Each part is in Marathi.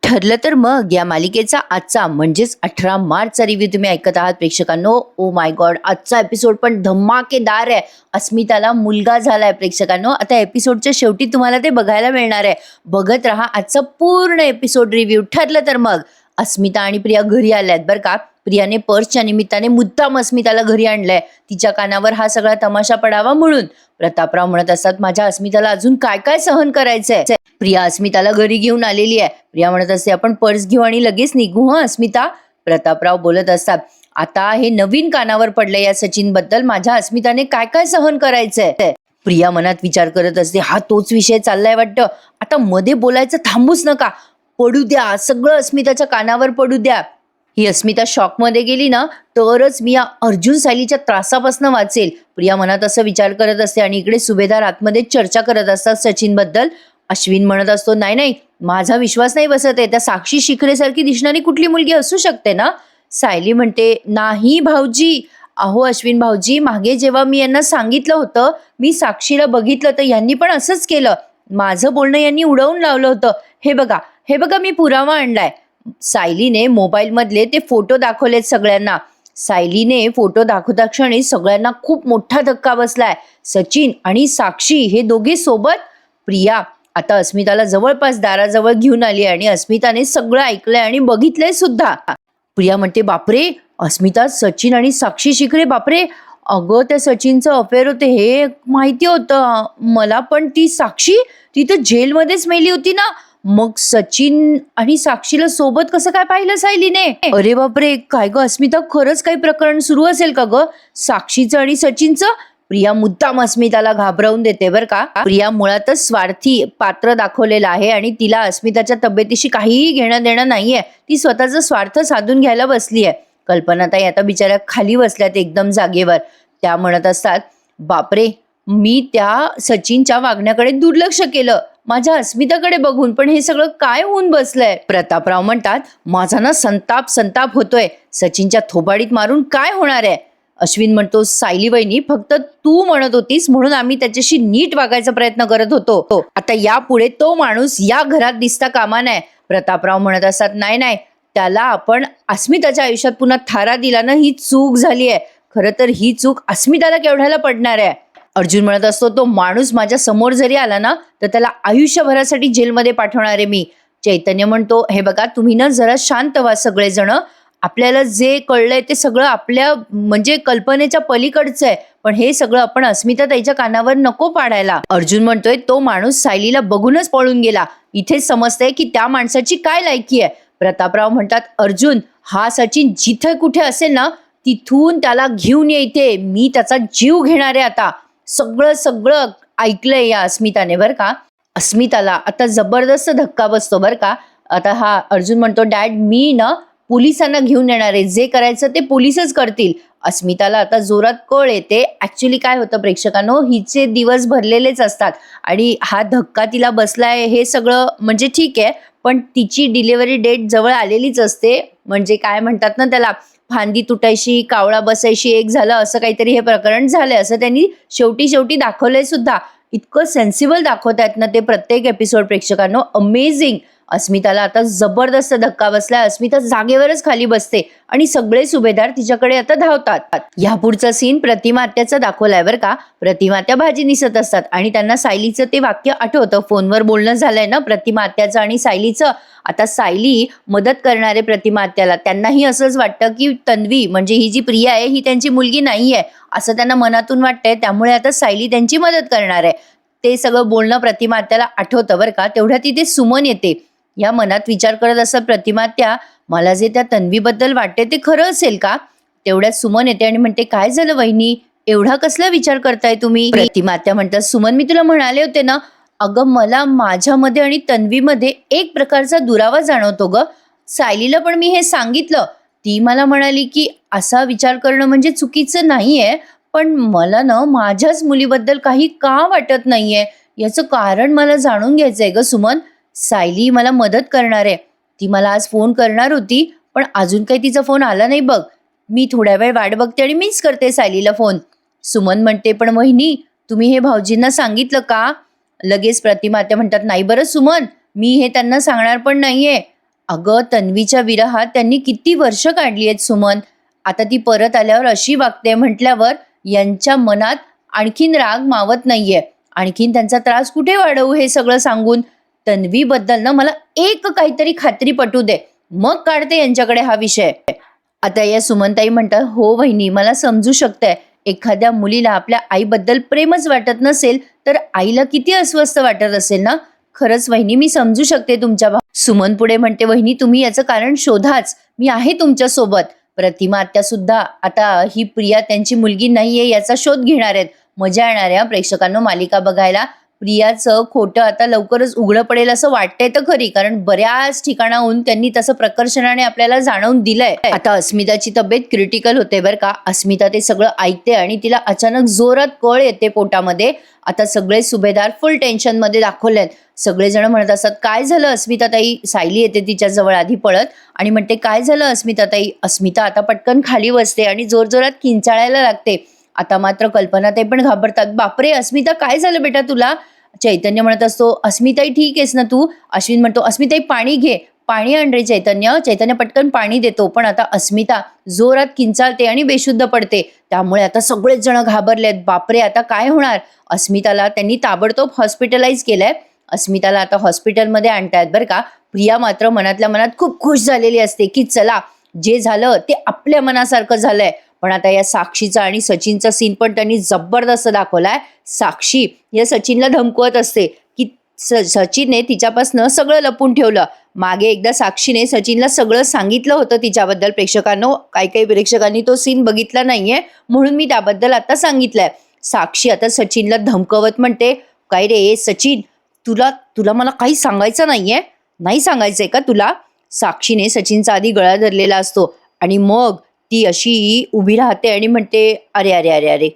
ठरलं तर मग या मालिकेचा आजचा म्हणजेच 18 मार्चचा रिव्ह्यू तुम्ही ऐकत आहात प्रेक्षकांनो. ओ माय गॉड, आजचा एपिसोड पण धमाकेदार आहे. अस्मिताला मुलगा झालाय प्रेक्षकांनो. आता एपिसोडच्या शेवटी तुम्हाला ते बघायला मिळणार आहे. बघत राहा आजचा पूर्ण एपिसोड रिव्ह्यू. ठरलं तर मग अस्मिता आणि प्रिया घरी आल्यात बरं का. प्रियाने पर्सच्या निमित्ताने मुद्दाम अस्मिताला घरी आणलंय, तिच्या कानावर हा सगळा तमाशा पडावा म्हणून. प्रतापराव म्हणत असतात, माझ्या अस्मिताला अजून काय काय सहन करायचंय. प्रिया अस्मिताला घरी घेऊन आलेली आहे. प्रिया म्हणत असते, आपण पर्स घेऊ आणि लगेच निघू हं अस्मिता. प्रतापराव बोलत असतात, आता हे नवीन कानावर पडलंय या सचिन बद्दल, माझ्या अस्मिताने काय काय सहन करायचंय. प्रिया मनात विचार करत असते, हा तोच विषय चाललाय वाटतं. आता मध्ये बोलायचं थांबूच नका, पडू द्या सगळं, अस्मिताच्या कानावर पडू द्या. ही अस्मिता शॉकमध्ये गेली ना तरच मी या अर्जुन सायलीच्या त्रासापासून वाचेल. प्रिया मनात असं विचार करत असते आणि इकडे सुभेदार आतमध्ये चर्चा करत असतात सचिन बद्दल. अश्विन म्हणत असतो, नाही नाही, माझा विश्वास नाही बसत आहे, त्या साक्षी शिखरेसारखी दिसणारी कुठली मुलगी असू शकते ना. सायली म्हणते, नाही भाऊजी. अहो अश्विन भाऊजी, मागे जेव्हा मी यांना सांगितलं होतं, मी साक्षीला बघितलं तर यांनी पण असंच केलं. माझं बोलणं यांनी उडवून लावलं होतं. हे बघा मी पुरावा आणलाय. सायलीने मोबाईल मधले ते फोटो दाखवलेत सगळ्यांना. सायलीने फोटो दाखवता क्षणी सगळ्यांना खूप मोठा धक्का बसलाय. सचिन आणि साक्षी हे दोघे सोबत. प्रिया आता अस्मिताला जवळपास दाराजवळ घेऊन आली आणि अस्मिताने सगळं ऐकलंय आणि बघितलंय सुद्धा. प्रिया म्हणते, बापरे, अस्मिता सचिन आणि साक्षी शिखरे, बापरे. अगं त्या सचिनचं अफेअर होते हे माहिती होतं मला, पण ती साक्षी ती तर जेलमध्येच मेली होती ना. मग सचिन आणि साक्षीला सोबत कसं काय पाहिलं सायलीने. अरे बापरे, काय ग अस्मिता, खरंच काही प्रकरण सुरू असेल का ग साक्षीचं आणि सचिनचं. प्रिया मुद्दाम अस्मिताला घाबरवून देते बरं का. प्रिया मुळातच स्वार्थी पात्र दाखवलेला आहे आणि तिला अस्मिताच्या तब्येतीशी काहीही घेणं देणं नाहीये. ती स्वतःचा स्वार्थ साधून घ्यायला बसली आहे. कल्पनाताई आता बिचाऱ्या खाली बसल्यात एकदम जागेवर. त्या म्हणत असतात, बापरे, मी त्या सचिनच्या वागण्याकडे दुर्लक्ष केलं माझ्या अस्मिताकडे बघून, पण हे सगळं काय होऊन बसलंय. प्रतापराव म्हणतात, माझा ना संताप होतोय. सचिनच्या थोबाडीत मारून काय होणार आहे. अश्विन म्हणतो, सायली वहिनी, फक्त तू म्हणत होतीस म्हणून आम्ही त्याच्याशी नीट वागायचा प्रयत्न करत होतो. आता यापुढे तो माणूस या घरात दिसता कामा नये. प्रतापराव म्हणत असतात, नाही, त्याला आपण अस्मिताच्या आयुष्यात पुन्हा थारा दिला ना, ही चूक झाली आहे. खरं तर ही चूक अस्मिताला केवढ्याला पडणार आहे. अर्जुन म्हणत असतो, तो माणूस माझ्या समोर जरी आला ना तर त्याला आयुष्यभरासाठी जेलमध्ये पाठवणार आहे मी. चैतन्य म्हणतो, हे बघा, तुम्ही ना जरा शांत व्हा सगळेजण. आपल्याला जे कळलंय ते सगळं आपल्या म्हणजे कल्पनेच्या पलीकडचं आहे, पण हे सगळं आपण अस्मिता ताईच्या कानावर नको पाडायला. अर्जुन म्हणतोय, तो माणूस सायलीला बघूनच पळून गेला. इथेच समजतंय की त्या माणसाची काय लायकी आहे. प्रतापराव म्हणतात, अर्जुन, हा सचिन जिथे कुठे असेल ना तिथून त्याला घेऊन ये इथे. मी त्याचा जीव घेणार आहे आता. सगळं ऐकलंय या अस्मिताने बरं का. अस्मिताला आता जबरदस्त धक्का बसतो बरं का. आता हा अर्जुन म्हणतो, डॅड, मी ना पोलिसांना घेऊन येणार आहे, जे करायचं ते पोलिसच करतील. अस्मिताला आता जोरात कळ येते. ऍक्च्युली काय होतं प्रेक्षकांनो, हिचे दिवस भरलेलेच असतात आणि हा धक्का तिला बसलाय हे सगळं म्हणजे ठीक आहे, पण तिची डिलिव्हरी डेट जवळ आलेलीच असते. म्हणजे काय म्हणतात ना त्याला, फांदी तुटायची कावळा बसायची एक झालं, असं काहीतरी हे प्रकरण झालंय असं त्यांनी शेवटी दाखवलंय सुद्धा. इतकं सेन्सिबल दाखवतायत ना ते प्रत्येक एपिसोड प्रेक्षकांनो, अमेझिंग. अस्मिताला आता जबरदस्त धक्का बसलाय. अस्मिता जागेवरच खाली बसते आणि सगळे सुभेदार तिच्याकडे आता धावतात. या पुढचा सीन प्रतिमा आत्याचा दाखवलाय बरं का. प्रतिमा आत्या भाजी निसत असतात आणि त्यांना सायलीचं ते वाक्य आठवतं. फोनवर बोलणं झालंय ना प्रतिमा आत्याचं आणि सायलीचं. आता सायली मदत करणारे प्रतिमा आत्याला. त्यांनाही असंच वाटतं की तन्वी म्हणजे ही जी प्रिया आहे ही त्यांची मुलगी नाहीये असं त्यांना मनातून वाटतंय, त्यामुळे आता सायली त्यांची मदत करणार आहे. ते सगळं बोलणं प्रतिमा आत्याला आठवतं बरं का. तेवढ्या तिथे सुमन येते. या मनात विचार करत असतात प्रतिमा आत्या, मला जे त्या तन्वीबद्दल वाटते ते खरं असेल का. तेवढ्यात सुमन येते आणि म्हणते, काय झालं वहिनी, एवढा कसला विचार करताय तुम्ही. प्रतिमा आत्या म्हणतात, सुमन, मी तुला म्हणाले होते ना, अगं मला माझ्यामध्ये आणि तन्वीमध्ये एक प्रकारचा दुरावा जाणवतो ग. सायलीला पण मी हे सांगितलं. ती मला म्हणाली की असा विचार करणं म्हणजे चुकीचं नाहीये, पण मला ना माझ्याच मुलीबद्दल काही का वाटत नाहीये याचं कारण मला जाणून घ्यायचंय ग सुमन. सायली मला मदत करणार आहे. ती मला आज फोन करणार होती, पण अजून काही तिचा फोन आला नाही बघ. मी थोड्या वेळ वाट बघते आणि मीच करते सायलीला फोन. सुमन म्हणते, पण वहिनी, तुम्ही हे भाऊजींना सांगितलं का. लगेच प्रतिमा आत्या म्हणतात, नाही बरं सुमन, मी हे त्यांना सांगणार पण नाहीये. अगं तन्वीच्या विरहात त्यांनी किती वर्ष काढली आहेत सुमन. आता ती परत आल्यावर अशी वागते म्हटल्यावर यांच्या मनात आणखीन राग मावत नाहीये. आणखीन त्यांचा त्रास कुठे वाढवू हे सगळं सांगून. तन्वीबद्दल ना मला एक काहीतरी खात्री पटू दे, मग काढते यांच्याकडे हा विषय. आता या सुमनताई म्हणतात, हो वहिनी मला समजू शकतंय, एखाद्या मुलीला आपल्या आईबद्दल प्रेमच वाटत नसेल तर आईला किती अस्वस्थ वाटत असेल ना. खरंच वहिनी मी समजू शकते तुमच्या सुमन पुढे म्हणते, वहिनी तुम्ही याचं कारण शोधाच, मी आहे तुमच्या सोबत. प्रतिमा आत्या सुद्धा आता ही प्रिया त्यांची मुलगी नाहीये याचा शोध घेणार आहेत. मजा येणार आहे प्रेक्षकांनो मालिका बघायला. प्रियाचं खोटं आता लवकरच उघडं पडेल असं वाटतंय तर खरी, कारण बऱ्याच ठिकाणाहून त्यांनी तसं प्रकर्षणाने आपल्याला जाणवून दिलंय. आता अस्मिताची तब्येत क्रिटिकल होते बरं का. अस्मिता ते सगळं ऐकते आणि तिला अचानक जोरात कळ येते पोटामध्ये. आता सगळे सुभेदार फुल टेन्शन मध्ये दाखवलेत. सगळेजण म्हणत असतात, काय झालं अस्मिताताई. सायली येते तिच्या जवळ आधी पळत आणि म्हणते, काय झालं अस्मिताताई. अस्मिता आता पटकन खाली बसते आणि जोरजोरात किंचाळायला लागते. आता मात्र कल्पना ते पण घाबरतात. बापरे अस्मिता काय झालं बेटा तुला. चैतन्य म्हणत असतो, अस्मिताई ठीक आहेस ना तू. अश्विन म्हणतो, अस्मिताई पाणी घे. पाणी आण रे चैतन्य. चैतन्य पटकन पाणी देतो, पण आता अस्मिता जोरात किंचाळते आणि बेशुद्ध पडते. त्यामुळे आता सगळेच जण घाबरलेत. बापरे आता काय होणार. अस्मिताला त्यांनी ताबडतोब हॉस्पिटलाइज केलंय. अस्मिताला आता हॉस्पिटलमध्ये आणतायत बरं का. प्रिया मात्र मनातल्या मनात खूप खुश झालेली असते की चला जे झालं ते आपल्या मनासारखं झालंय. पण आता या साक्षीचा आणि सचिनचा सीन पण त्यांनी जबरदस्त दाखवलाय. साक्षी या सचिनला धमकवत असते की सचिनने तिच्यापासनं सगळं लपून ठेवलं. मागे एकदा साक्षीने सचिनला सगळं सांगितलं होतं तिच्याबद्दल. प्रेक्षकांनो काही काही प्रेक्षकांनी तो सीन बघितला नाहीये म्हणून मी त्याबद्दल आता सांगितलंय. साक्षी आता सचिनला धमकवत म्हणते, काय रे सचिन, तुला मला काही सांगायचं नाहीये. नाही सांगायचंय का तुला. साक्षीने सचिनचा आधी गळा धरलेला असतो आणि मग ती अशी उभी राहते आणि म्हणते, अरे अरे अरे अरे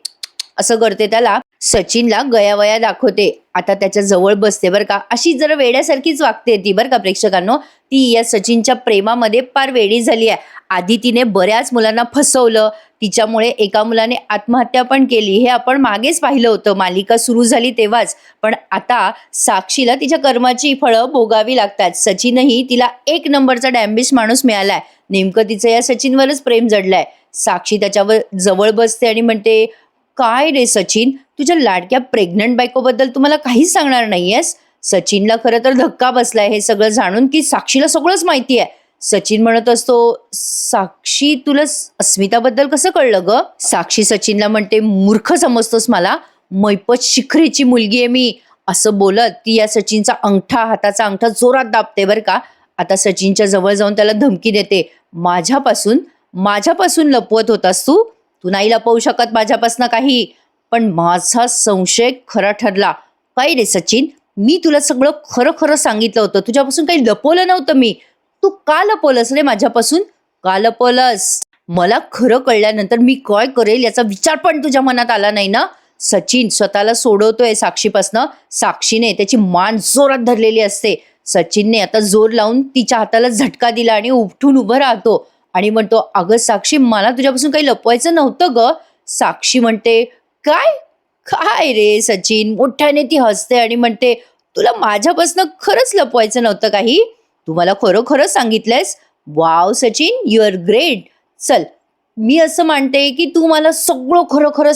असं करते. त्याला सचिनला गयावया दाखवते. आता त्याच्या जवळ बसते बरं का. अशी जरा वेड्यासारखीच वागते ती बरं का प्रेक्षकांनो. ती या सचिनच्या प्रेमामध्ये फार वेडी झाली आहे. आधी तिने बऱ्याच मुलांना फसवलं. तिच्यामुळे एका मुलाने आत्महत्या पण केली. हे आपण मागेच पाहिलं होतं, मालिका सुरू झाली तेव्हाच. पण आता साक्षीला तिच्या कर्माची फळं भोगावी लागतात. सचिनही तिला एक नंबरचा डॅम्बिश माणूस मिळालाय. नेमकं तिचं या सचिनवरच प्रेम जडलंय. साक्षी त्याच्यावर जवळ बसते आणि म्हणते, काय रे सचिन, तुझ्या लाडक्या प्रेग्नंट बायकोबद्दल तुम्हाला काहीच सांगणार नाहीयेस. सचिनला खरं तर धक्का बसलाय हे सगळं जाणून की साक्षीला सगळंच माहिती आहे. सचिन म्हणत असतो, साक्षी तुला अस्मिताबद्दल कसं कळलं ग. साक्षी सचिनला म्हणते, मूर्ख समजतोस मला, मैपत शिखरेची मुलगी आहे मी. असं बोलत ती या सचिनचा अंगठा, हाताचा अंगठा जोरात दाबते बरं का. आता सचिनच्या जवळ जाऊन त्याला धमकी देते, माझ्यापासून लपवत होतास तू. तू नाही लपवू शकत माझ्यापासून काही. पण माझा संशय खरा ठरला. काय रे सचिन, मी तुला सगळं खरं खरं सांगितलं होतं, तुझ्यापासून काही लपवलं नव्हतं मी. तू का लपवलंस रे माझ्यापासून. का लपवलंस. मला खरं कळल्यानंतर मी काय करेल याचा विचार पण तुझ्या मनात आला नाही ना. सचिन स्वतःला सोडवतोय साक्षीपासनं. साक्षीने त्याची मान जोरात धरलेली असते. सचिनने आता जोर लावून तिच्या हाताला झटका दिला आणि उठून उभं राहतो आणि म्हणतो, अगं साक्षी, मला तुझ्यापासून काही लपवायचं नव्हतं ग. साक्षी म्हणते, काय काय रे सचिन. मोठ्याने ती हसते आणि म्हणते, तुला माझ्यापासून खरंच लपवायचं नव्हतं काही. तू मला खरं खरं सांगितलंयस. Wow Sachin, you are great. चल मी असं मानते की तू मला सगळं खरं खरं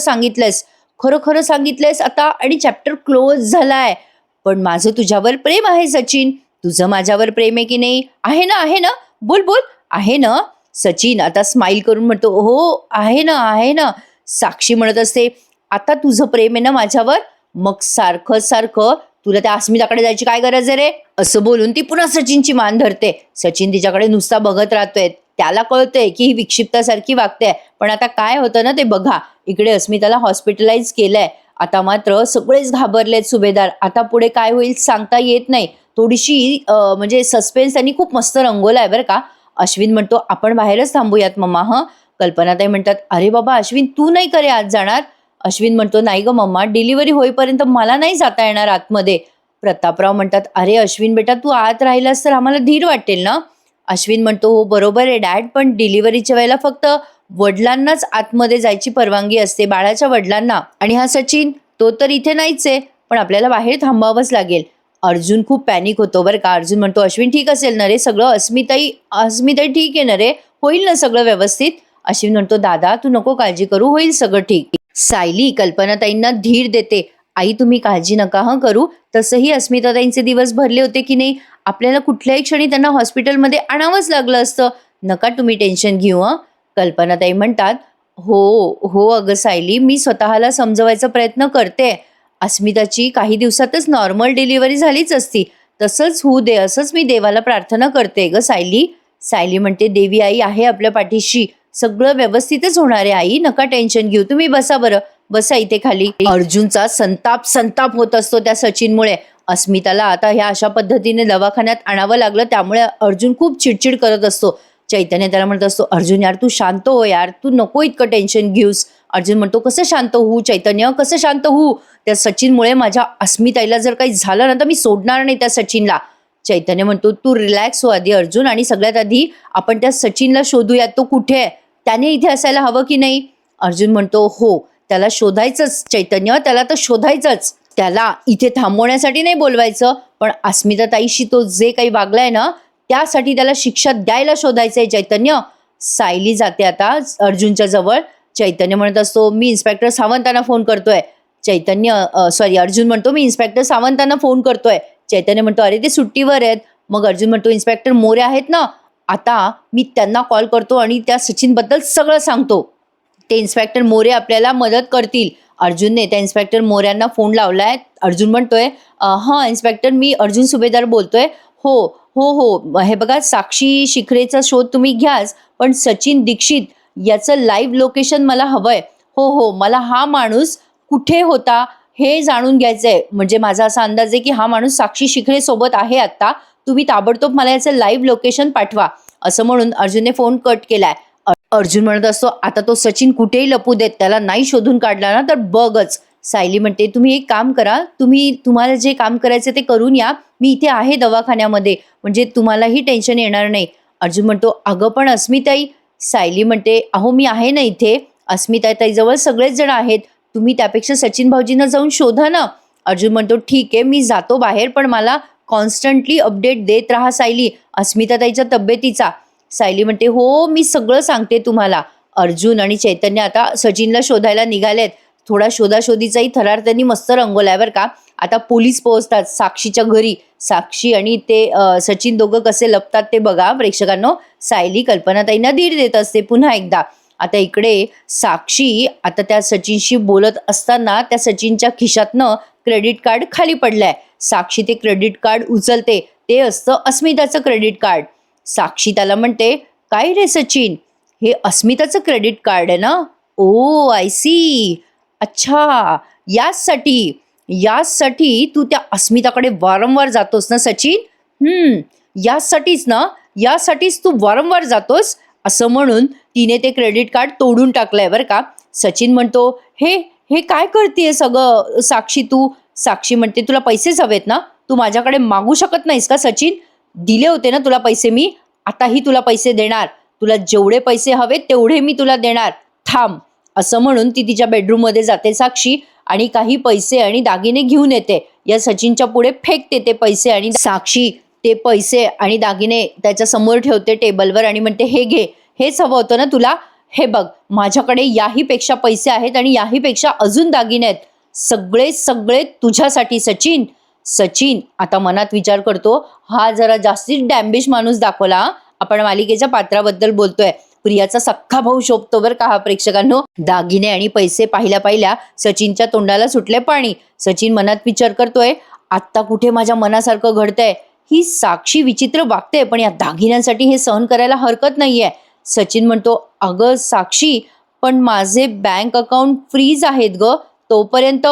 सांगितलंयस आता आणि चॅप्टर क्लोज झालाय. पण माझं तुझ्यावर प्रेम आहे सचिन. तुझं माझ्यावर प्रेम आहे की नाही. आहे ना बोल बोल. आहे ना. सचिन आता स्माइल करून म्हणतो, हो आहे ना. साक्षी म्हणत असते, आता तुझं प्रेम आहे ना माझ्यावर, मग सारखं सारखं तुला त्या अस्मिताकडे जायची काय गरज आहे रे. असं बोलून ती पुन्हा सचिनची मान धरते. सचिन तिच्याकडे नुसता बघत राहतोय. त्याला कळतंय की ही विक्षिप्तासारखी वागते. पण आता काय होतं ना ते बघा. इकडे अस्मिताला हॉस्पिटलाइज केलंय. आता मात्र सगळेच घाबरलेत सुभेदार. आता पुढे काय होईल सांगता येत नाही. थोडीशी म्हणजे सस्पेन्स त्यांनी खूप मस्त रंगवलाय बरं का. अश्विन म्हणतो, आपण बाहेरच थांबूयात मम्मा. कल्पनाताई म्हणतात, अरे बाबा अश्विन, तू नाही करे आज जाणार. अश्विन म्हणतो, नाही ग मम्मा, डिलिव्हरी होईपर्यंत मला नाही जाता येणार आतमध्ये. प्रतापराव म्हणतात, अरे अश्विन बेटा, तू आत राहिलास तर आम्हाला धीर वाटेल ना. अश्विन म्हणतो, हो बरोबर आहे डॅड, पण डिलिव्हरीच्या वेळेला फक्त वडिलांनाच आतमध्ये जायची परवानगी असते, बाळाच्या वडिलांना. आणि हा सचिन, तो तर इथे नाहीच आहे, पण आपल्याला बाहेर थांबावंच लागेल. अर्जुन खूप पॅनिक होतो बरं का. अर्जुन म्हणतो, अश्विन ठीक असेल ना रे सगळं? अस्मिताई अस्मिताई ठीक आहे ना रे? होईल ना सगळं व्यवस्थित? अश्विन म्हणतो, दादा तू नको काळजी करू, होईल सगळं ठीक. सायली कल्पनाताईंना धीर देते, आई तुम्ही काळजी नका करू. तसंही अस्मिताताईंचे दिवस भरले होते की नाही, आपल्याला कुठल्याही क्षणी त्यांना हॉस्पिटलमध्ये आणावंच लागलं असतं. नका तुम्ही टेन्शन घेऊ. कल्पनाताई म्हणतात, हो हो अगं सायली, मी स्वतःला समजवायचा प्रयत्न करते. अस्मिताची काही दिवसातच नॉर्मल डिलिव्हरी झालीच असती. तसंच होऊ दे असंच मी देवाला प्रार्थना करते ग सायली. सायली म्हणते, देवी आई आहे आपल्या पाठीशी, सगळं व्यवस्थितच होणार आहे आई, नका टेन्शन घेऊ. तुम्ही बसा बरं, बसा इथे खाली. अर्जुनचा संताप संताप होत असतो त्या सचिनमुळे. अस्मिताला आता ह्या अशा पद्धतीने दवाखान्यात आणावं लागलं, त्यामुळे अर्जुन खूप चिडचिड करत असतो. चैतन्य त्याला म्हणत असतो, अर्जुन यार तू शांत हो यार, तू नको इतकं टेन्शन घेऊस. अर्जुन म्हणतो, कसं शांत होऊ चैतन्य, कसं शांत होऊ? त्या सचिनमुळे माझ्या अस्मिताईला जर काही झालं ना तर मी सोडणार नाही त्या सचिनला. चैतन्य म्हणतो, तू रिलॅक्स हो आधी अर्जुन, आणि सगळ्यात आधी आपण त्या सचिनला शोधूयात, तो कुठे आहे, त्याने इथे असायला हवं की नाही? अर्जुन म्हणतो, हो त्याला शोधायचंच चैतन्य, त्याला तर शोधायचंच. त्याला इथे थांबवण्यासाठी नाही बोलवायचं, पण अस्मिताताईशी तो जे काही वागलाय ना त्यासाठी त्याला शिक्षा द्यायला शोधायचंय चैतन्य. सायली जाते आता अर्जुनच्या जवळ. चैतन्य म्हणत असतो, मी इन्स्पेक्टर सावंतांना फोन करतोय. अर्जुन म्हणतो, मी इन्स्पेक्टर सावंतांना फोन करतोय. चैतन्य म्हणतो, अरे ते सुट्टीवर आहेत. मग अर्जुन म्हणतो, इन्स्पेक्टर मोरे आहेत ना, आता मी त्यांना कॉल करतो आणि त्या सचिनबद्दल सगळं सांगतो. ते इन्स्पेक्टर मोरे आपल्याला मदत करतील. अर्जुनने त्या इन्स्पेक्टर मोऱ्यांना फोन लावलाय. अर्जुन म्हणतोय, हां इन्स्पेक्टर, मी अर्जुन सुभेदार बोलतोय. हो हो हो, हे बघा साक्षी शिखरेचा शोध तुम्ही घ्याच, पण सचिन दीक्षित याचं लाईव्ह लोकेशन मला हवंय. हो हो, मला हा माणूस कुठे होता हे जाणून घ्यायचंय. म्हणजे माझा असा अंदाज आहे की हा माणूस साक्षी शिखरे सोबत आहे आता. तुम्ही ताबडतोब मला याचं लाईव्ह लोकेशन पाठवा. असं म्हणून अर्जुनने फोन कट केलाय. अर्जुन म्हणत असतो, आता तो सचिन कुठेही लपू देत, त्याला नाही शोधून काढला ना तर बघच. सायली म्हणते, तुम्ही एक काम करा, तुम्हाला जे काम करायचं ते करून या, मी इथे आहे दवाखान्यामध्ये, म्हणजे तुम्हालाही टेन्शन येणार नाही. अर्जुन म्हणतो, अगं पण अस्मिताई. सायली म्हणते, अहो मी आहे ना इथे, अस्मिताईजवळ सगळेच जण आहेत, तुम्ही त्यापेक्षा सचिन भाऊजींना जाऊन शोधा ना. अर्जुन म्हणतो, ठीक आहे मी जातो बाहेर, पण मला कॉन्स्टंटली अपडेट देत राहा सायली अस्मिताताईच्या तब्येतीचा. सायली म्हणते, हो मी सगळं सांगते तुम्हाला. अर्जुन आणि चैतन्य आता सचिनला शोधायला निघालेत. थोडा शोधाशोधीचाही थरार त्यांनी मस्त रंगवलाय बरं का. आता पोलीस पोहोचतात साक्षीच्या घरी. साक्षी आणि ते सचिन दोघं कसे लपतात ते बघा प्रेक्षकांनो. सायली कल्पनाताईंना धीर देत असते पुन्हा एकदा. आता इकडे साक्षी आता त्या सचिनशी बोलत असताना त्या सचिनच्या खिशातनं क्रेडिट कार्ड खाली पडलंय. साक्षी ते क्रेडिट कार्ड उचलते, ते असतं अस्मिताचं क्रेडिट कार्ड. साक्षी त्याला म्हणते, काय रे सचिन, हे अस्मिताचं क्रेडिट कार्ड आहे ना? ओ आय सी, अच्छा यासाठी तू त्या अस्मिताकडे वारंवार जातोस ना सचिन? यासाठीच तू वारंवार जातोस. असं म्हणून तिने ते क्रेडिट कार्ड तोडून टाकलंय बरं का. सचिन म्हणतो, हे काय करतेय सगळं साक्षी तू? साक्षी म्हणते, तुला पैसेच हवेत ना, तू माझ्याकडे मागू शकत नाहीस का सचिन? दिले होते ना तुला पैसे मी, आताही तुला पैसे देणार, तुला जेवढे पैसे हवेत तेवढे मी तुला देणार, थांब. असं म्हणून ती तिच्या बेडरूममध्ये जाते साक्षी आणि काही पैसे आणि दागिने घेऊन येते. या सचिनच्या पुढे फेकते ते पैसे आणि साक्षी ते पैसे आणि दागिने त्याच्या समोर ठेवते टेबलवर आणि म्हणते, हे घे, हेच हवं होतं ना तुला, हे बघ माझ्याकडे याहीपेक्षा पैसे आहेत आणि याहीपेक्षा अजून दागिने आहेत, सगळे तुझ्यासाठी सचिन. सचिन आता मनात विचार करतो, हा जरा जास्तीच डॅम्बिश माणूस दाखवला. आपण मालिकेच्या पात्राबद्दल बोलतोय. प्रियाचा सख्खा भाऊ शोभतो बरं का हा प्रेक्षकांनो. दागिने आणि पैसे पाहिल्या सचिनच्या तोंडाला सुटले पाणी. सचिन मनात विचार करतोय, आत्ता कुठे माझ्या मनासारखं घडतंय, ही साक्षी विचित्र वागते, पण या दागिन्यांसाठी हे सहन करायला हरकत नाहीये. सचिन म्हणतो, अगं साक्षी, पण माझे बँक अकाउंट फ्रीज आहेत ग तोपर्यंत.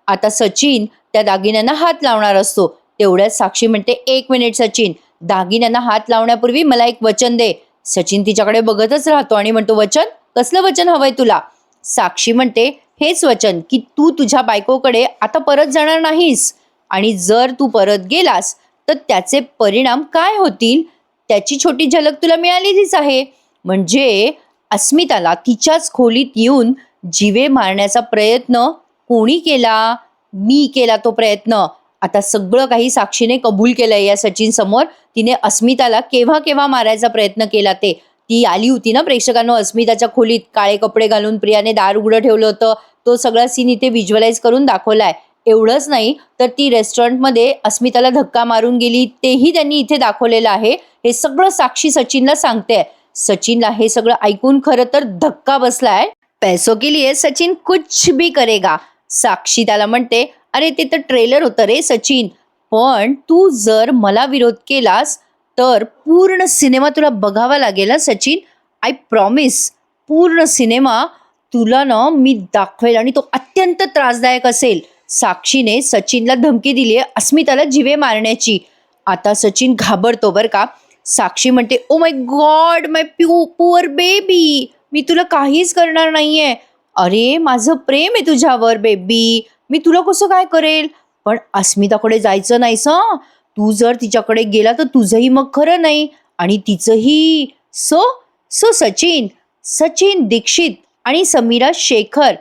आता सचिन त्या दागिन्यांना हात लावणार असतो. तेवढ्यात साक्षी म्हणते, एक मिनिट सचिन, दागिन्यांना हात लावण्यापूर्वी मला एक वचन दे. सचिन तिच्याकडे बघतच राहतो आणि म्हणतो, वचन? कसलं वचन हवंय तुला? साक्षी म्हणते, हेच वचन की तू तुझ्या बायकोकडे आता परत जाणार नाहीस, आणि जर तू परत गेलास तर त्याचे परिणाम काय होतील त्याची छोटी झलक तुला मिळालेलीच आहे. म्हणजे अस्मिताला तिच्याच खोलीत येऊन जीवे मारण्याचा प्रयत्न कोणी केला? मी केला तो प्रयत्न. आता सगळं काही साक्षीने कबूल केलंय या सचिन समोर. तिने अस्मिताला केव्हा केव्हा मारायचा प्रयत्न केला ते. ती आली होती ना प्रेक्षकांनो अस्मिताच्या खोलीत, काळे कपडे घालून प्रियाने दार उघडं ठेवलं होतं. तो सगळा सीन इथे व्हिज्युअलाइज करून दाखवलाय. एवढंच नाही तर ती रेस्टॉरंटमध्ये अस्मिताला धक्का मारून गेली, तेही त्यांनी इथे दाखवलेलं आहे. हे सगळं साक्षी सचिनला सांगते. सचिनला हे सगळं ऐकून खरं तर धक्का बसलाय. पैसों के लिए सचिन कुछ भी करेगा. साक्षी त्याला म्हणते, अरे ते तर ट्रेलर होतं रे सचिन, पण तू जर मला विरोध केलास तर पूर्ण सिनेमा तुला बघावा लागेल ना सचिन. आय प्रॉमिस, पूर्ण सिनेमा तुला ना मी दाखवेल आणि तो अत्यंत त्रासदायक असेल. साक्षीने सचिनला धमकी दिली आहे अस्मिताला जिवे मारण्याची. आता सचिन घाबरतो बरं का. साक्षी म्हणते, oh my god, my poor baby, मी तुला काहीच करणार नाहीये. अरे माझं प्रेम आहे तुझ्यावर बेबी, मी तुला कसं काय करेल. पण अस्मिताकडे जायचं नाहीस हं. तू जर तिच्याकडे गेला तर तुझंही मग खरं नाही आणि तिचंही. सो सो सचिन सचिन दीक्षित आणि समीरा शेखर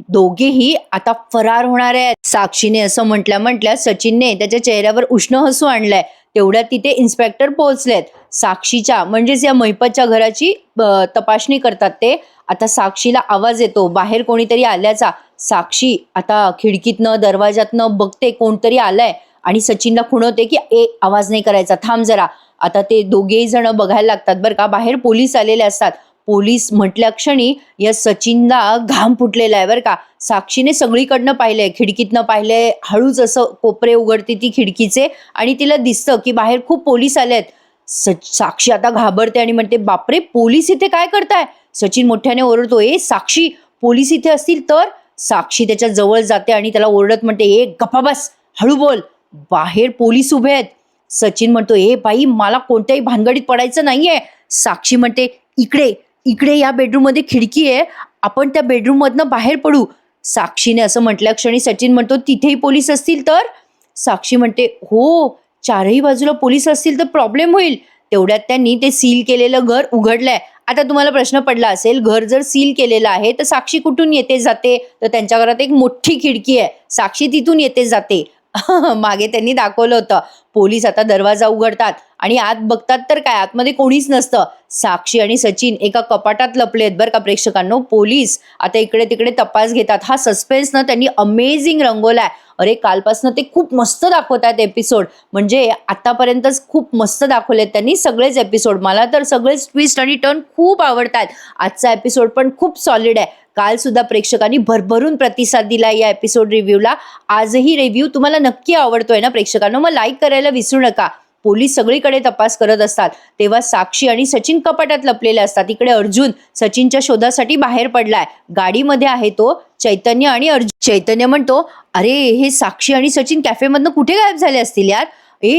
दोघेही आता फरार होणार आहेत. साक्षीने असं म्हटल्या सचिनने त्याच्या चेहऱ्यावर उष्ण हसू आणलंय. तेवढ्यात तिथे इन्स्पेक्टर पोहोचलेत. साक्षीच्या म्हणजेच या महिपतच्या घराची तपासणी करतात ते. आता साक्षीला आवाज येतो बाहेर कोणीतरी आल्याचा. साक्षी आता खिडकीतनं दरवाजातनं बघते कोणतरी आलंय आणि सचिनला खुणवते की आवाज नाही करायचा, थांब जरा. आता ते दोघेही जण बघायला लागतात बरं का. बाहेर पोलीस आलेले असतात. पोलीस म्हटल्या क्षणी या सचिनला घाम फुटलेला आहे बरं का. साक्षीने सगळीकडनं पाहिलंय, खिडकीतनं पाहिलंय, हळूच असं कोपरे उघडते ती खिडकीचे आणि तिला दिसतं की बाहेर खूप पोलीस आलेत. साक्षी आता घाबरते आणि म्हणते, बापरे पोलीस इथे काय करताय. सचिन मोठ्याने ओरडतो, साक्षी पोलीस इथे असतील तर. साक्षी त्याच्या जवळ जाते आणि त्याला ओरडत म्हणते, गप्पा बस, हळू बोल, बाहेर पोलीस उभे आहेत. सचिन म्हणतो, बाई मला कोणत्याही भानगडीत पडायचं नाहीये. साक्षी म्हणते, इकडे इकडे या बेडरूम मध्ये खिडकी आहे, आपण त्या बेडरूम मधनं बाहेर पडू. साक्षीने असं म्हटल्या क्षणी सचिन म्हणतो, तिथेही पोलीस असतील तर. साक्षी म्हणते, हो चारही बाजूला पोलीस असतील तर प्रॉब्लेम होईल. तेवढ्यात त्यांनी ते सील केलेलं घर उघडलंय. आता तुम्हाला प्रश्न पडला असेल, घर जर सील केलेलं आहे तर साक्षी कुठून येते जाते. तर त्यांच्या घरात एक मोठी खिडकी आहे, साक्षी तिथून येते जाते. मागे त्यांनी दाखवलं होतं. पोलीस आता दरवाजा उघडतात आणि आत बघतात तर काय, आतमध्ये कोणीच नसतं. साक्षी आणि सचिन एका कपाटात लपलेत बरं का प्रेक्षकांनो. पोलीस आता इकडे तिकडे तपास घेतात. हा सस्पेन्स ना त्यांनी अमेझिंग रंगवलाय. अरे कालपासनं ते खूप मस्त दाखवतात एपिसोड, म्हणजे आतापर्यंतच खूप मस्त दाखवलेत त्यांनी सगळेच एपिसोड. मला तर सगळेच ट्विस्ट आणि टर्न खूप आवडतात. आजचा एपिसोड पण खूप सॉलिड आहे. काल सुद्धा प्रेक्षकांनी भरभरून प्रतिसाद दिला या एपिसोड रिव्ह्यूला. आजही रिव्ह्यू तुम्हाला नक्की आवडतोय ना प्रेक्षकांनो, मग लाईक करायला विसरू नका. पोलीस सगळीकडे तपास करत असतात तेव्हा साक्षी आणि सचिन कपाटात लपलेले असतात. इकडे अर्जुन सचिनच्या शोधासाठी बाहेर पडलाय. गाडीमध्ये आहे तो चैतन्य आणि अर्जुन. चैतन्य म्हणतो, अरे हे साक्षी आणि सचिन कॅफेमधनं कुठे गायब झाले असतील यार.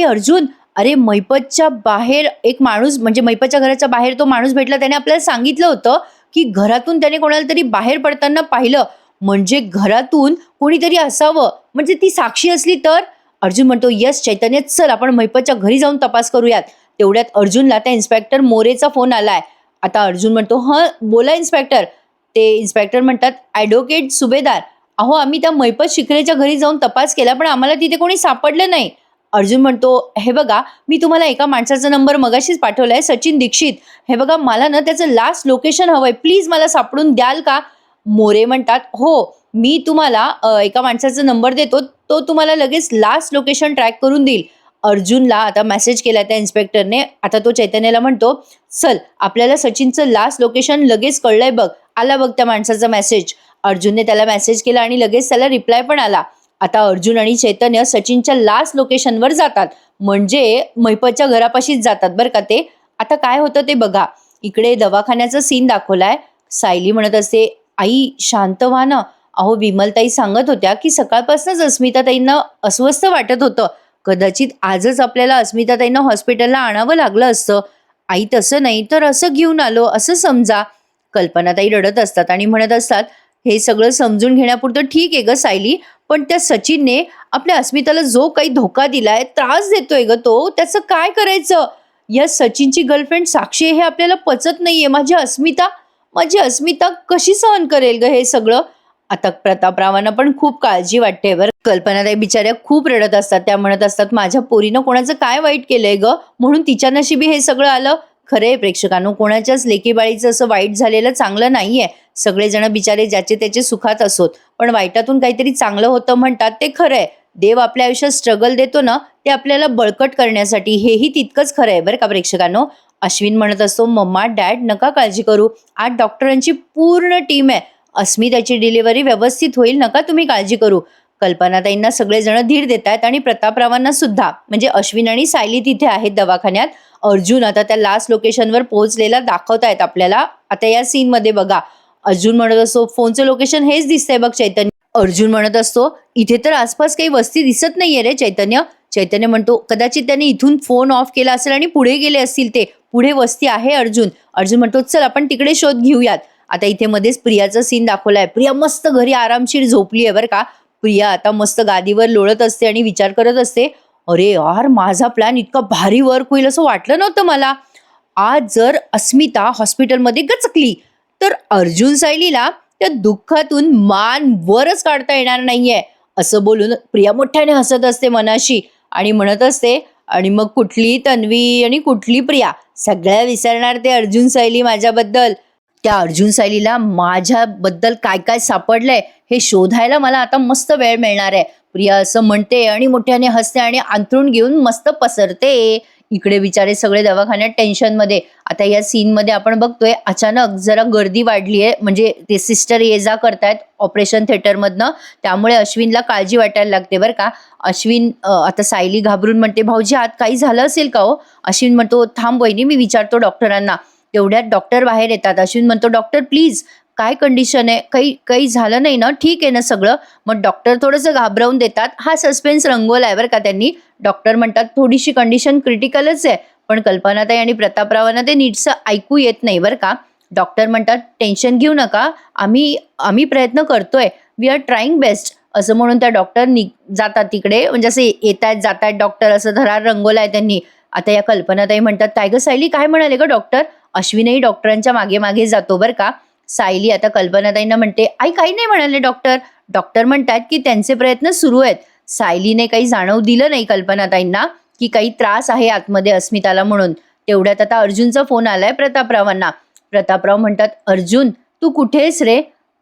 अर्जुन, अरे महिपतच्या बाहेर एक माणूस, म्हणजे महिपतच्या घराच्या बाहेर तो माणूस भेटला, त्याने आपल्याला सांगितलं होतं की घरातून त्याने कोणाला तरी बाहेर पडताना पाहिलं, म्हणजे घरातून कोणीतरी असावं, म्हणजे ती साक्षी असली तर. अर्जुन म्हणतो, यस चैतन्य, चल आपण महिपतच्या घरी जाऊन तपास करूयात. तेवढ्यात अर्जुनला त्या इन्स्पेक्टर मोरेचा फोन आलाय. आता अर्जुन म्हणतो, बोला इन्स्पेक्टर. ते इन्स्पेक्टर म्हणतात, ॲडव्होकेट सुभेदार, अहो आम्ही त्या महिपत शिकरेच्या घरी जाऊन तपास केला पण आम्हाला तिथे कोणी सापडलं नाही. अर्जुन म्हणतो, हे बघा मी तुम्हाला एका माणसाचा नंबर मगाशीच पाठवलाय, सचिन दीक्षित. हे बघा मला ना त्याचं लास्ट लोकेशन हवंय, प्लीज मला सापडून द्याल का. मोरे म्हणतात, हो मी तुम्हाला एका माणसाचा नंबर देतो, तो तुम्हाला लगेच लास्ट लोकेशन ट्रॅक करून देईल. अर्जुनला आता मेसेज केला त्या इन्स्पेक्टरने. आता तो चैतन्याला म्हणतो, चल आपल्याला सचिनचं लास्ट लोकेशन लगेच कळलंय बघ, आला बघ त्या माणसाचा मेसेज. अर्जुनने त्याला मेसेज केला आणि लगेच त्याला रिप्लाय पण आला. आता अर्जुन आणि चैतन्य सचिनच्या लास्ट लोकेशनवर जातात, म्हणजे महिपतच्या घरापाशीच जातात बरं का ते. आता काय होतं ते बघा. इकडे दवाखान्याचा सीन दाखवलाय. सायली म्हणत असते, आई शांत व्हा ना. अहो विमलताई सांगत होत्या की सकाळपासूनच अस्मिताताईंना अस्वस्थ वाटत होतं, कदाचित आजच आपल्याला अस्मिताताईंना हॉस्पिटलला आणावं लागलं असतं. आई तसं नाही तर असं घेऊन आलो असं समजा. कल्पनाताई रडत असतात आणि म्हणत असतात, हे सगळं समजून घेण्यापुरतं ठीक आहे ग सायली, पण त्या सचिनने आपल्या अस्मिताला जो काही धोका दिलाय, त्रास देतोय ग तो, त्याचं काय करायचं. या सचिनची गर्लफ्रेंड साक्षी हे आपल्याला पचत नाहीये. माझी अस्मिता कशी सहन करेल ग हे सगळं. आता प्रतापरावांना पण खूप काळजी वाटते बरं. कल्पनाताई बिचाऱ्या खूप रडत असतात. त्या म्हणत असतात, माझ्या पोरीनं कोणाचं काय वाईट केलंय ग, म्हणून तिच्या नशिबी हे सगळं आलं. खरंय प्रेक्षकांनो, कोणाच्याच लेकीबाळीचं असं वाईट झालेलं चांगलं नाहीये. सगळेजण बिचारे ज्याचे त्याचे सुखात असोत, पण वाईटातून काहीतरी चांगलं होतं म्हणतात ते खरंय. देव आपल्या आयुष्यात स्ट्रगल देतो ना, ते आपल्याला बळकट करण्यासाठी. हेही तितकंच खरं आहे बरं का प्रेक्षकांनो. अश्विन म्हणत असतो, मम्मा डॅड नका काळजी करू, आज डॉक्टरांची पूर्ण टीम आहे. अस्मिताची डिलिव्हरी व्यवस्थित होईल, नका तुम्ही काळजी करू. कल्पनाताईंना सगळेजण धीर देत आहेत आणि प्रतापरावांना सुद्धा. म्हणजे अश्विन आणि सायली तिथे आहेत दवाखान्यात. अर्जुन आता त्या लास्ट लोकेशनवर पोहोचलेला दाखवतायत आपल्याला. आता या सीन मध्ये बघा, अर्जुन म्हणत असतो, फोनचं लोकेशन हेच दिसतंय बघ चैतन्य. अर्जुन म्हणत असतो, इथे तर आसपास काही वस्ती दिसत नाहीये रे चैतन्य. चैतन्य म्हणतो, कदाचित त्याने इथून फोन ऑफ केला असेल आणि पुढे गेले असतील ते. पुढे वस्ती आहे अर्जुन. अर्जुन म्हणतो, चल आपण तिकडे शोध घेऊयात. आता इथे मध्येच प्रियाचा सीन दाखवलाय. प्रिया मस्त घरी आरामशीर झोपली आहे बरं का. प्रिया आता मस्त गादीवर लोळत असते आणि विचार करत असते, अरे यार, माझा प्लॅन इतका भारी वर्क होईल असं वाटलं नव्हतं मला. आज जर अस्मिता हॉस्पिटलमध्ये गचकली तर अर्जुन सायलीला त्या दुःखातून मान वरच काढता येणार नाहीये. असं बोलून प्रिया मोठ्याने हसत असते मनाशी आणि म्हणत असते, आणि मग कुठली तन्वी आणि कुठली प्रिया, सगळ्या विसरणार ते अर्जुन सायली माझ्याबद्दल. त्या अर्जुन सायलीला माझ्याबद्दल काय काय सापडलंय हे शोधायला मला आता मस्त वेळ मिळणार आहे. प्रिया असं म्हणते आणि मोठ्याने हसते आणि अंथरूण घेऊन मस्त पसरते. इकडे बिचारे सगळे दवाखान्यात टेन्शनमध्ये. आता या सीनमध्ये आपण बघतोय, अचानक जरा गर्दी वाढली आहे. म्हणजे ते सिस्टर ये जा करतायत ऑपरेशन थिएटरमधनं. त्यामुळे अश्विनला काळजी वाटायला लागते बरं का. अश्विन आता सायली घाबरून म्हणते, भाऊजी आत काही झालं असेल का हो. अश्विन म्हणतो, थांब वहिनी, मी विचारतो डॉक्टरांना. तेवढ्यात डॉक्टर बाहेर येतात. अश्विन म्हणतो, डॉक्टर प्लीज, काय कंडिशन आहे, काही काही झालं नाही ना, ठीक आहे ना सगळं. मग डॉक्टर थोडंसं घाबरवून देतात. हा सस्पेन्स रंगवलाय बरं का त्यांनी. डॉक्टर म्हणतात, थोडीशी कंडिशन क्रिटिकलच आहे. पण कल्पनाताई आणि प्रतापरावांना ते नीटसं ऐकू येत नाही बरं का. डॉक्टर म्हणतात, टेन्शन घेऊ नका, आम्ही आम्ही प्रयत्न करतोय, वी आर ट्राईंग बेस्ट. असं म्हणून त्या डॉक्टर जातात तिकडे. म्हणजे असे येत आहेत जात आहेत डॉक्टर, असं थरार रंगवलाय त्यांनी. आता या कल्पनाताई म्हणतात, काय गं सायली, काय म्हणाले ग डॉक्टर. अश्विनही डॉक्टरांच्या मागे मागे जातो बरं का. सायली आता कल्पनाताईंना म्हणते, आई काही नाही म्हणाले डॉक्टर. डॉक्टर म्हणतात की त्यांचे प्रयत्न सुरू आहेत. सायलीने काही जाणव दिलं नाही कल्पनाताईंना की काही त्रास आहे आतमध्ये अस्मिताला म्हणून. तेवढ्यात आता अर्जुनचा फोन आलाय प्रतापरावांना. प्रतापराव म्हणतात, अर्जुन तू कुठेस रे.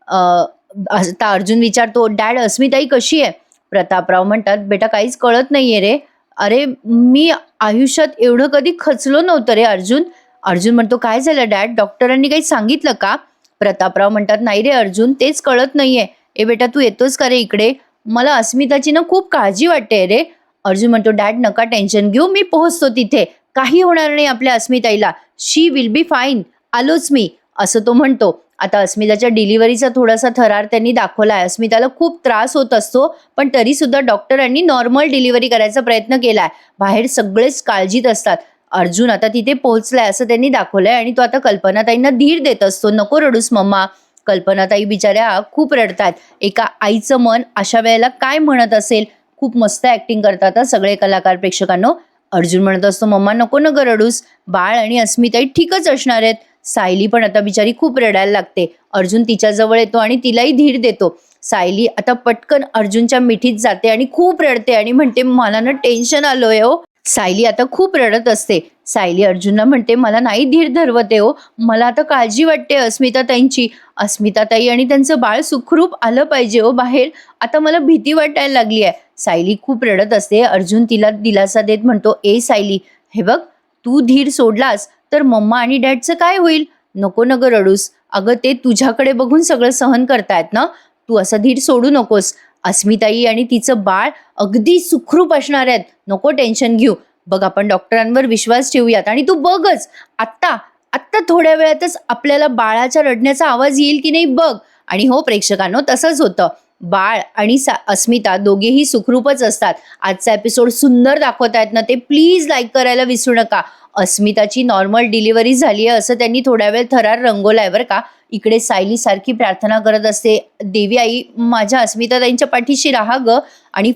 आता अर्जुन विचारतो, डॅड अस्मिताई कशी आहे. प्रतापराव म्हणतात, बेटा काहीच कळत नाहीये रे. अरे मी आयुष्यात एवढं कधी खचलो नव्हतं रे अर्जुन. अर्जुन म्हणतो, काय झालं डॅड, डॉक्टरांनी काही सांगितलं का. प्रतापराव म्हणतात, नाही रे अर्जुन, तेच कळत नाहीये. ए बेटा तू येतोस का रे इकडे, मला अस्मिताची ना खूप काळजी वाटते रे. अर्जुन म्हणतो, डॅड नका टेन्शन घेऊ, मी पोहोचतो तिथे, काही होणार नाही आपल्या अस्मिताईला, शी विल बी फाईन, आलोच मी, असं तो म्हणतो. आता अस्मिताच्या डिलिव्हरीचा थोडासा थरार त्यांनी दाखवलाय. अस्मिताला खूप त्रास होत असतो, पण तरी सुद्धा डॉक्टरांनी नॉर्मल डिलिव्हरी करायचा प्रयत्न केलाय. बाहेर सगळेच काळजीत असतात. अर्जुन आता तिथे पोहोचलाय असं त्यांनी दाखवलंय आणि तो आता कल्पनाताईंना धीर देत असतो, नको रडूस मम्मा. कल्पनाताई बिचाऱ्या खूप रडतात. एका आईचं मन अशा वेळेला काय म्हणत असेल. खूप मस्त ऍक्टिंग करतात सगळे कलाकार प्रेक्षकांनो. अर्जुन म्हणत असतो, मम्मा नको नको रडूस, बाळ आणि अस्मिताई ठीकच असणार आहेत. सायली पण आता बिचारी खूप रडायला लागते. अर्जुन तिच्या जवळ येतो आणि तिलाही धीर देतो. सायली आता पटकन अर्जुनच्या मिठीत जाते आणि खूप रडते आणि म्हणते, मला ना टेन्शन आलोय हो. सायली आता खूप रडत असते. सायली अर्जुनला म्हणते, मला नाही धीर धरवते हो, मला आता काळजी वाटते अस्मिताताईंची. अस्मिताताई आणि त्यांचं बाळ सुखरूप आलं पाहिजे हो बाहेर, आता मला भीती वाटायला लागली आहे. सायली खूप रडत असते. अर्जुन तिला दिलासा देत म्हणतो, ए सायली, हे बघ, तू धीर सोडलास तर मम्मा आणि डॅडचं काय होईल. नको नको रडूस, अगं ते तुझ्याकडे बघून सगळं सहन करतायत ना, तू असा धीर सोडू नकोस. अस्मिताई आणि तिचं बाळ अगदी सुखरूप असणार आहेत, नको टेन्शन घेऊ. बघ आपण डॉक्टरांवर विश्वास ठेवूयात आणि तू बघच, आत्ता आत्ता थोड्या वेळातच आपल्याला बाळाच्या रडण्याचा आवाज येईल की नाही बघ. आणि हो प्रेक्षकांनो, तसंच होतं. बाळ आणि अस्मिता दोघेही सुखरूपच असतात. आजचा एपिसोड सुंदर दाखवतायत ना ते, प्लीज लाईक करायला विसरू नका. अस्मिताची नॉर्मल डिलिव्हरी झाली आहे असं त्यांनी थोड्या वेळ थरार रंगवलाय बरं का. इकडे सायली सारखी प्रार्थना करत असते, देवी आई माझ्या अस्मिताताईंच्या पाठीशी राहा ग. आणि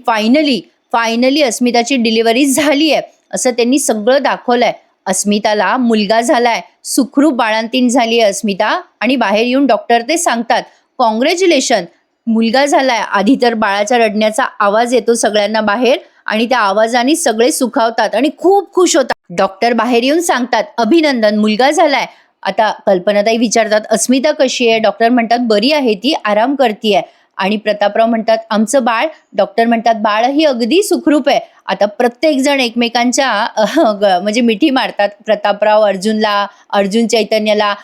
फायनली अस्मिताची डिलिव्हरी झाली आहे असं त्यांनी सगळं दाखवलंय. अस्मिताला मुलगा झालाय, सुखरूप बाळंतीण झाली आहे अस्मिता. आणि बाहेर येऊन डॉक्टर ते सांगतात, कॉंग्रॅच्युलेशन, मुलगा झालाय. आधी तर बाळाच्या रडण्याचा आवाज येतो सगळ्यांना बाहेर आणि त्या आवाजाने सगळे सुखावतात आणि खूप खुश होतात. डॉक्टर बाहेर येऊन सांगतात, अभिनंदन, मुलगा झालाय. आता कल्पनाताई विचारतात, अस्मिता कशी आहे? डॉक्टर म्हणतात, बरी आहे ती, आराम करतीये. आणि प्रतापराव म्हणतात, आमचं बाळ? डॉक्टर म्हणतात, बाळही अगदी सुखरूप आहे. आता प्रत्येक जण एकमेकांच्या म्हणजे मिठी मारतात. प्रतापराव अर्जुनला, अर्जुन चैतन्याला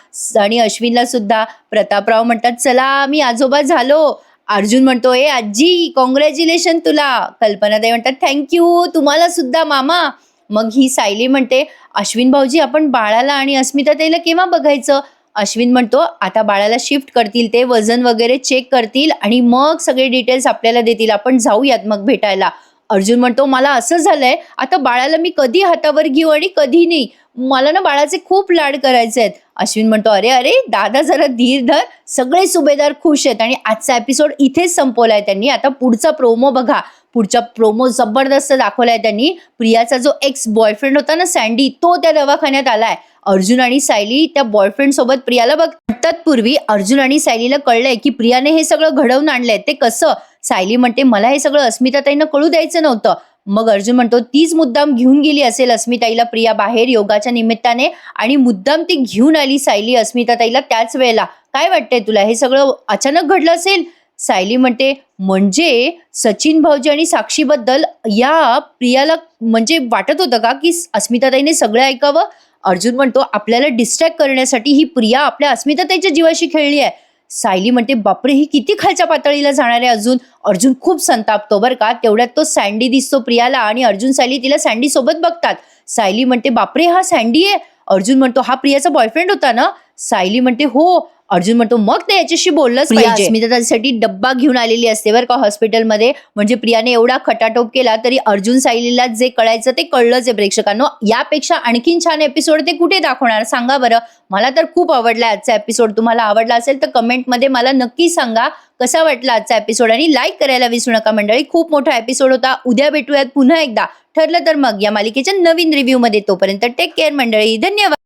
आणि अश्विनला सुद्धा. प्रतापराव म्हणतात, चला आम्ही आजोबा झालो. अर्जुन म्हणतो, ए आजी, कॉंग्रॅच्युलेशन तुला. कल्पनाताई म्हणतात, थँक्यू, तुम्हाला सुद्धा मामा. मग ही सायली म्हणते, अश्विन भाऊजी, आपण बाळाला आणि अस्मिता ताईला केव्हा बघायचं? अश्विन म्हणतो, आता बाळाला शिफ्ट करतील, ते वजन वगैरे चेक करतील आणि मग सगळे डिटेल्स आपल्याला देतील, आपण जाऊयात मग भेटायला. अर्जुन म्हणतो, मला असं झालंय, आता बाळाला मी कधी हातावर घेऊ आणि कधी नाही, मला ना बाळाचे खूप लाड करायचे आहेत. अश्विन म्हणतो, अरे अरे दादा, जरा धीर धर. सगळे सुभेदार खुश आहेत आणि आजचा एपिसोड इथेच संपवलाय त्यांनी. आता पुढचा प्रोमो बघा. पुढचा प्रोमो जबरदस्त दाखवलाय त्यांनी. प्रियाचा जो एक्स बॉयफ्रेंड होता ना, सँडी, तो त्या दवाखान्यात आलाय. अर्जुन आणि सायली त्या बॉयफ्रेंड सोबत प्रियाला बघतात. पूर्वी अर्जुन आणि सायलीला कळलंय की प्रियाने हे सगळं घडवून आणलंय. ते कसं? सायली म्हणते, मला हे सगळं अस्मिताताईंना कळू द्यायचं नव्हतं. मग अर्जुन म्हणतो, तीच मुद्दाम घेऊन गेली असेल अस्मिताईला प्रिया बाहेर योगाच्या निमित्ताने आणि मुद्दाम ती घेऊन आली सायली अस्मिताताईला त्याच वेळेला. काय वाटतंय तुला, हे सगळं अचानक घडलं असेल? सायली म्हणते, म्हणजे सचिन भाऊजी आणि साक्षीबद्दल या प्रियाला म्हणजे वाटत होतं का की अस्मिताताईने सगळं ऐकावं? अर्जुन म्हणतो, आपल्याला डिस्ट्रॅक्ट करण्यासाठी ही प्रिया आपल्या अस्मिताताईच्या जीवाशी खेळली आहे. सायली म्हणते, बापरे, ही किती खालच्या पातळीला जाणार आहे अजून. अर्जुन खूप संतापतो बरं का. तेवढ्यात तो सँडी दिसतो प्रियाला आणि अर्जुन सायली तिला सँडी सोबत बघतात. सायली म्हणते, बापरे, हा सँडी आहे? अर्जुन म्हणतो, हा प्रियाचा बॉयफ्रेंड होता ना? सायली म्हणते, हो. अर्जुन म्हणतो, मग ते याच्याशी बोललंच पाहिजे. अस्मितासाठी डब्बा घेऊन आलेली असते बरं का हॉस्पिटलमध्ये. म्हणजे प्रियाने एवढा खटाटोप केला तरी अर्जुन सायलीला जे कळायचं ते कळलंच आहे प्रेक्षकांनो. यापेक्षा आणखीन छान एपिसोड ते कुठे दाखवणार सांगा बरं. मला तर खूप आवडला आजचा एपिसोड. तुम्हाला आवडला असेल तर कमेंटमध्ये मला नक्की सांगा कसा वाटला आजचा एपिसोड आणि लाईक करायला विसरू नका मंडळी. खूप मोठा एपिसोड होता. उद्या भेटूयात पुन्हा एकदा. ठरलं तर मग या मालिकेच्या नवीन रिव्ह्यू मध्ये. तोपर्यंत टेक केअर मंडळी. धन्यवाद.